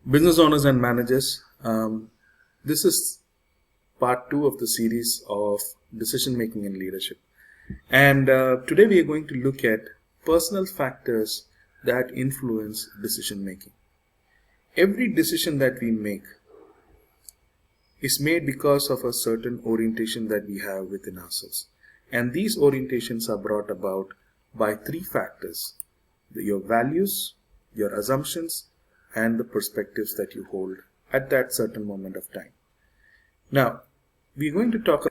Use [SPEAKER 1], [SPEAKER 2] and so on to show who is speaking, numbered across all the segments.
[SPEAKER 1] Business owners and managers, this is part 2 of the series of decision making and leadership. And today we are going to look at personal factors that influence decision making. Every decision that we make is made because of a certain orientation that we have within ourselves. And these orientations are brought about by 3 factors: your values, your assumptions, and the perspectives that you hold at that certain moment of time. Now, we're going to talk.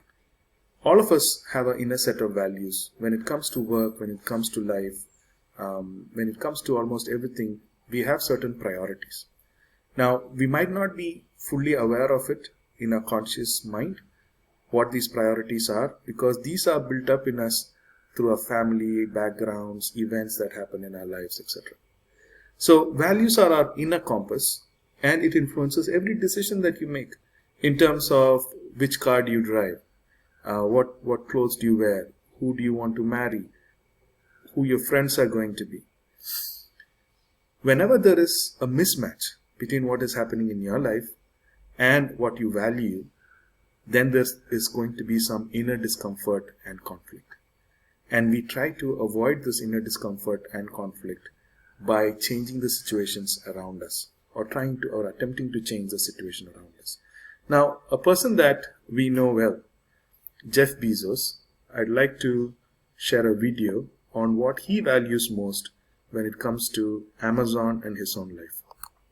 [SPEAKER 1] All of us have an inner set of values. When it comes to work, when it comes to life, when it comes to almost everything, we have certain priorities. Now, we might not be fully aware of it in our conscious mind, what these priorities are, because these are built up in us through our family, backgrounds, events that happen in our lives, etc. So values are our inner compass, and it influences every decision that you make in terms of which car do you drive, what clothes do you wear, who do you want to marry, who your friends are going to be. Whenever there is a mismatch between what is happening in your life and what you value, then there is going to be some inner discomfort and conflict. And we try to avoid this inner discomfort and conflict by changing the situations around us, or attempting to change the situation around us. Now, a person that we know well, Jeff Bezos, I'd like to share a video on what he values most when it comes to Amazon and his own life.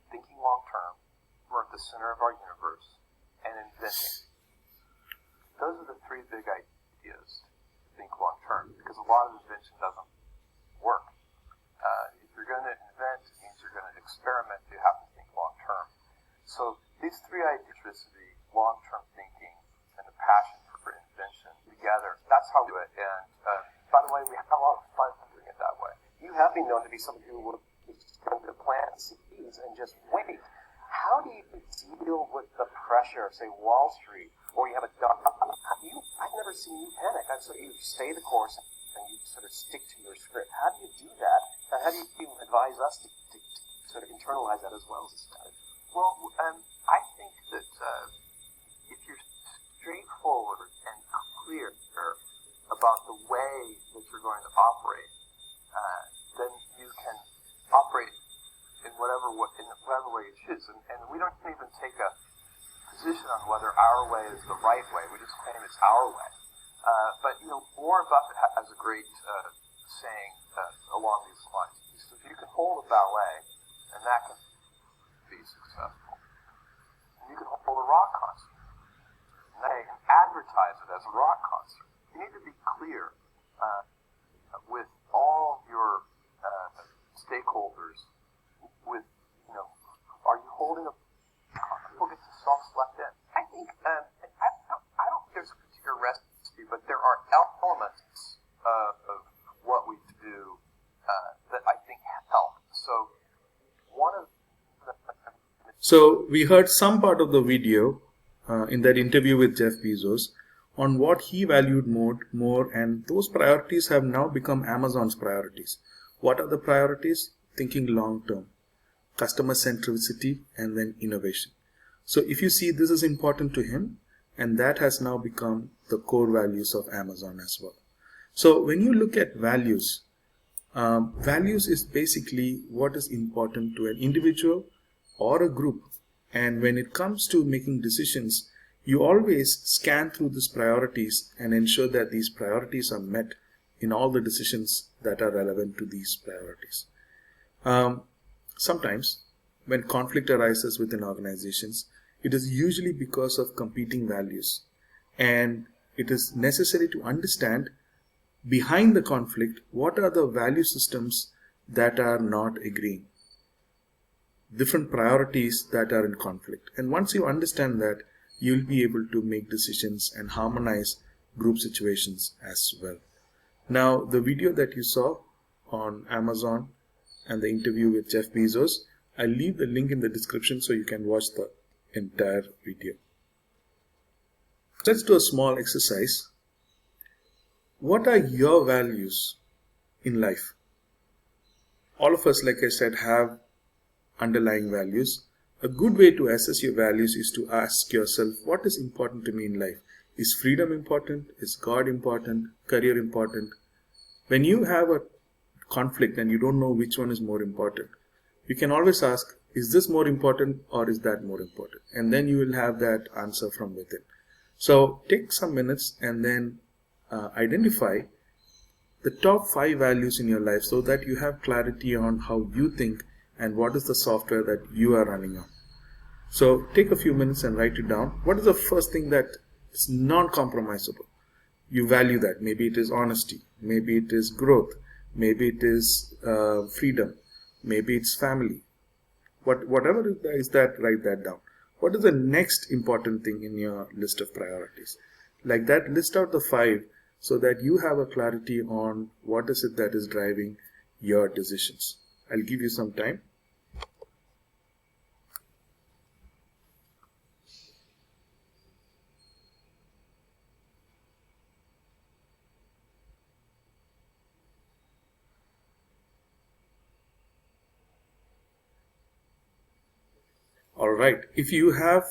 [SPEAKER 2] Thinking long term, we're at the center of our universe, and inventing. Those are the 3 big ideas. Think long term, because a lot of invention doesn't work. If you're going to invent, it means you're going to experiment. You have to think long term. So these 3 ideas, the long term thinking and the passion for invention together, that's how we do it. And by the way, we have a lot of fun doing it that way. You have been known to be somebody who would plant seeds and just wait. How do you deal with the pressure of, say, Wall Street, or you have a job? I've never seen you panic. So you stay the course and you sort of stick to your script. How do you do that? And how do you advise us to sort of internalize that as well as a strategy? Well, I think that if you're straightforward and clear about the way that you're going to operate, then you can operate in whatever way you choose. And we don't even take a position on whether our way is the right way. We just claim it's our way. But, Warren Buffett has a great saying along these lines. He says, you can hold a ballet, and that can be successful. And you can hold a rock concert, and they can advertise it as a rock concert. You need to be clear with all your stakeholders with, are you holding a people get to self-select in. I think, I don't think there's a particular recipe, but there are elements of what we do that I think help. So,
[SPEAKER 1] So we heard some part of the video in that interview with Jeff Bezos on what he valued more, and those priorities have now become Amazon's priorities. What are the priorities? Thinking long term, customer centricity, and then innovation. So if you see, this is important to him, and that has now become the core values of Amazon as well. So when you look at values, values is basically what is important to an individual or a group. And when it comes to making decisions, you always scan through these priorities and ensure that these priorities are met in all the decisions that are relevant to these priorities. Sometimes when conflict arises within organizations, it is usually because of competing values, and it is necessary to understand behind the conflict what are the value systems that are not agreeing, different priorities that are in conflict. And once you understand that, you'll be able to make decisions and harmonize group situations as well. Now, the video that you saw on Amazon and the interview with Jeff Bezos, I'll leave the link in the description so you can watch the entire video. Let's do a small exercise. What are your values in life? All of us, like I said, have underlying values. A good way to assess your values is to ask yourself, what is important to me in life? Is freedom important? Is God important? Career important? When you have a conflict and you don't know which one is more important, you can always ask, is this more important or is that more important? And then you will have that answer from within. So take some minutes and then identify the top 5 values in your life so that you have clarity on how you think and what is the software that you are running on. So take a few minutes and write it down. What is the first thing that is non-compromisable? You value that. Maybe it is honesty. Maybe it is growth. Maybe it is freedom. Maybe it's family. Whatever is that, write that down. What is the next important thing in your list of priorities? Like that, list out the 5 so that you have a clarity on what is it that is driving your decisions. I'll give you some time. Alright, if you have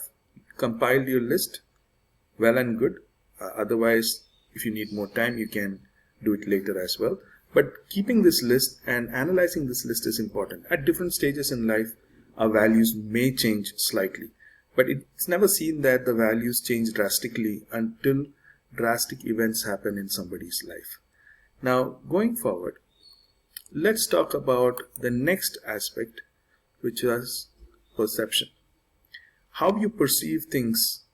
[SPEAKER 1] compiled your list, well and good. Otherwise, if you need more time, you can do it later as well. But keeping this list and analyzing this list is important. At different stages in life, our values may change slightly. But it's never seen that the values change drastically until drastic events happen in somebody's life. Now, going forward, let's talk about the next aspect, which is perception. How you perceive things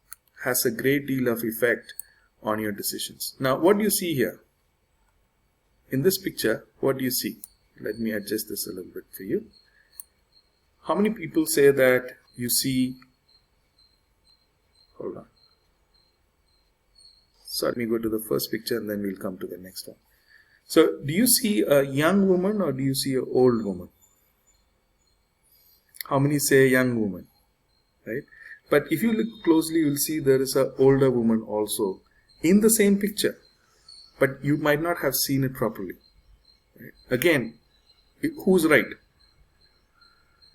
[SPEAKER 1] has a great deal of effect on your decisions. Now, what do you see here? In this picture, what do you see? Let me adjust this a little bit for you. How many people say that you see... Hold on. So let me go to the first picture and then we'll come to the next one. So, do you see a young woman or do you see an old woman? How many say young woman? Right? But if you look closely, you will see there is an older woman also in the same picture, but you might not have seen it properly. Right? Again, who's right?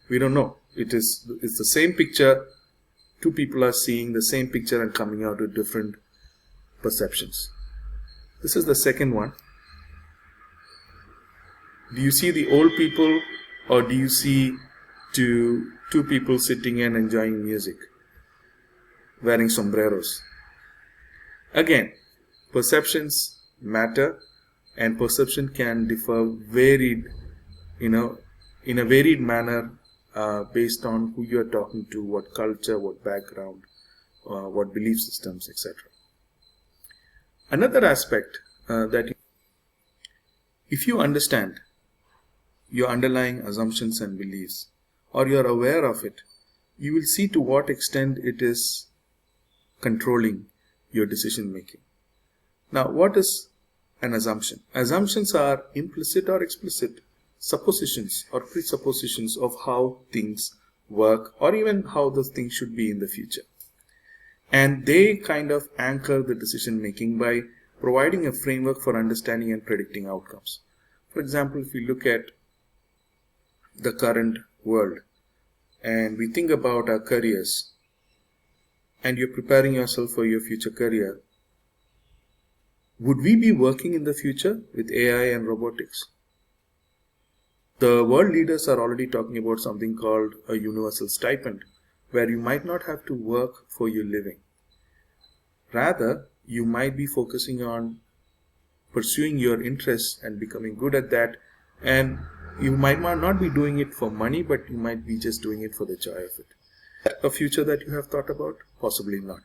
[SPEAKER 1] We don't know. It's the same picture. 2 people are seeing the same picture and coming out with different perceptions. This is the second one. Do you see the old people or do you see two people sitting and enjoying music, wearing sombreros? Again, perceptions matter and perception can differ in a varied manner based on who you are talking to, what culture, what background, what belief systems, etc. Another aspect that if you understand your underlying assumptions and beliefs, or you are aware of it, you will see to what extent it is controlling your decision making. Now, what is an assumption? Assumptions are implicit or explicit suppositions or presuppositions of how things work or even how those things should be in the future. And they kind of anchor the decision making by providing a framework for understanding and predicting outcomes. For example, if we look at the current world and we think about our careers and you're preparing yourself for your future career, would we be working in the future with AI and robotics? The world leaders are already talking about something called a universal stipend, where you might not have to work for your living. Rather, you might be focusing on pursuing your interests and becoming good at that, and you might not be doing it for money, but you might be just doing it for the joy of it. A future that you have thought about? Possibly not.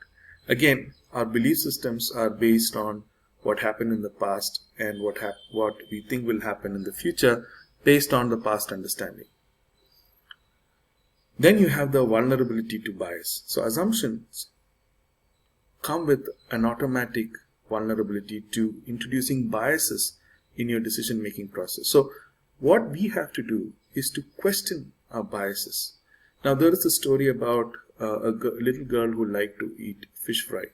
[SPEAKER 1] Again, our belief systems are based on what happened in the past and what we think will happen in the future based on the past understanding. Then you have the vulnerability to bias. So assumptions come with an automatic vulnerability to introducing biases in your decision making process. So what we have to do is to question our biases. Now there is a story about a little girl who liked to eat fish fry.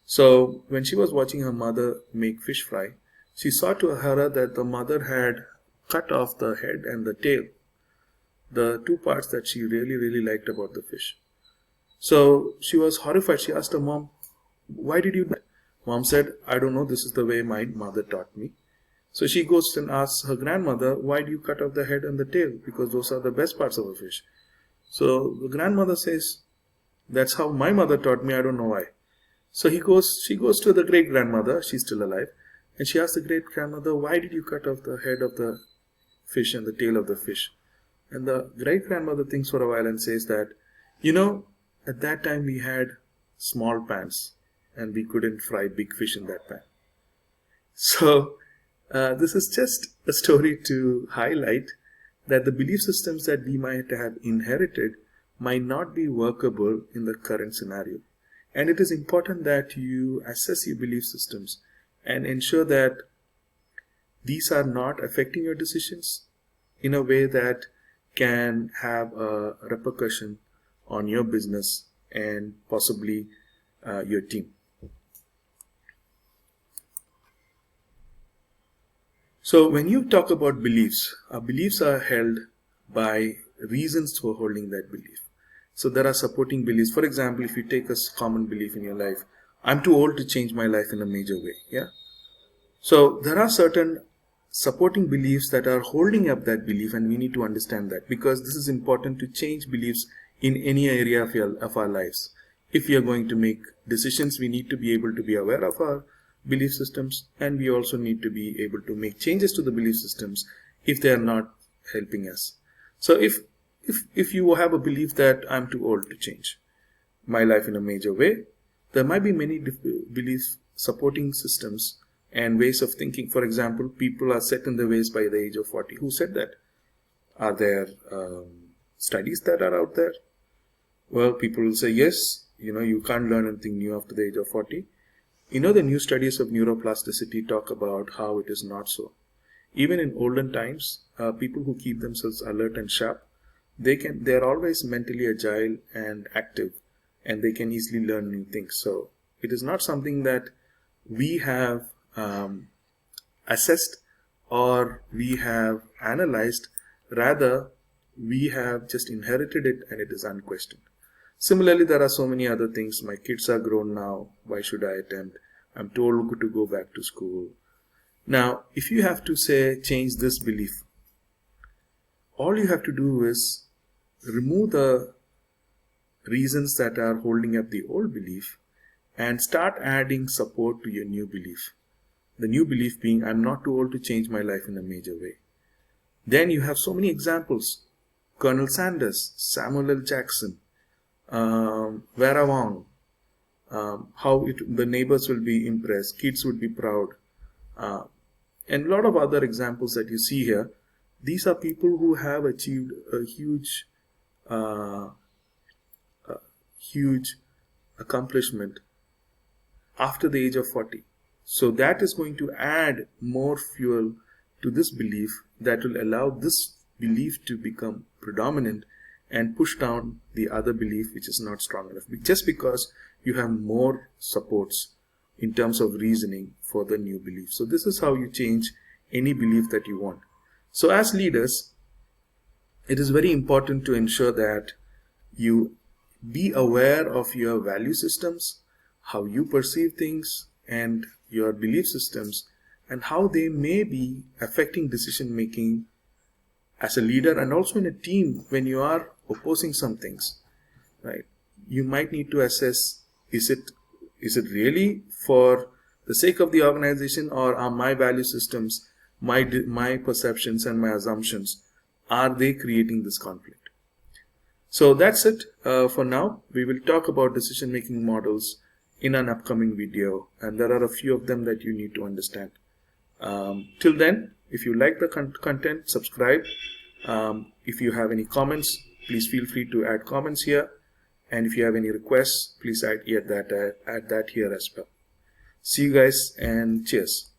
[SPEAKER 1] So when she was watching her mother make fish fry, she saw to her horror that the mother had cut off the head and the tail. the two parts that she really liked about the fish. So she was horrified. She asked her mom, "Why did you do that?" Mom said, "I don't know. This is the way my mother taught me." So she goes and asks her grandmother, "Why do you cut off the head and the tail? Because those are the best parts of a fish." So the grandmother says, "That's how my mother taught me. I don't know why." So she goes to the great grandmother. She's still alive. And she asks the great grandmother, "Why did you cut off the head of the fish and the tail of the fish?" And the great grandmother thinks for a while and says that, at that time we had small pans and we couldn't fry big fish in that pan. So this is just a story to highlight that the belief systems that we might have inherited might not be workable in the current scenario. And it is important that you assess your belief systems and ensure that these are not affecting your decisions in a way that can have a repercussion on your business and possibly your team. So when you talk about beliefs, beliefs are held by reasons for holding that belief. So there are supporting beliefs. For example, if you take a common belief in your life, "I'm too old to change my life in a major way." Yeah. So there are certain supporting beliefs that are holding up that belief, and we need to understand that, because this is important to change beliefs in any area of our lives. If we are going to make decisions, we need to be able to be aware of our belief systems, and we also need to be able to make changes to the belief systems if they are not helping us. So if you have a belief that "I'm too old to change my life in a major way," there might be many belief supporting systems and ways of thinking. For example, people are set in their ways by the age of 40. Who said that? Are there studies that are out there? Well, people will say, yes, you can't learn anything new after the age of 40. The new studies of neuroplasticity talk about how it is not so. Even in olden times, people who keep themselves alert and sharp, they are always mentally agile and active, and they can easily learn new things. So it is not something that we have assessed or we have analyzed. Rather, we have just inherited it, and it is unquestioned. Similarly, there are so many other things. My kids are grown now. Why should I attempt? I'm too old to go back to school. Now, if you have to say change this belief, all you have to do is remove the reasons that are holding up the old belief and start adding support to your new belief. The new belief being, "I'm not too old to change my life in a major way." Then you have so many examples. Colonel Sanders, Samuel L. Jackson, Vera Wong, how the neighbors will be impressed, kids would be proud, and a lot of other examples that you see here. These are people who have achieved a huge accomplishment after the age of 40. So that is going to add more fuel to this belief that will allow this belief to become predominant and push down the other belief which is not strong enough, just because you have more supports in terms of reasoning for the new belief. So this is how you change any belief that you want. So as leaders, it is very important to ensure that you be aware of your value systems, how you perceive things, and your belief systems, and how they may be affecting decision making as a leader and also in a team. When you are opposing some things, right, you might need to assess, is it really for the sake of the organization, or are my value systems, my perceptions and my assumptions, are they creating this conflict? So that's it for now. We will talk about decision making models in an upcoming video, and there are a few of them that you need to understand. Till then, if you like the content, subscribe. If you have any comments, please feel free to add comments here, and if you have any requests, please add that here as well. See you guys, and cheers.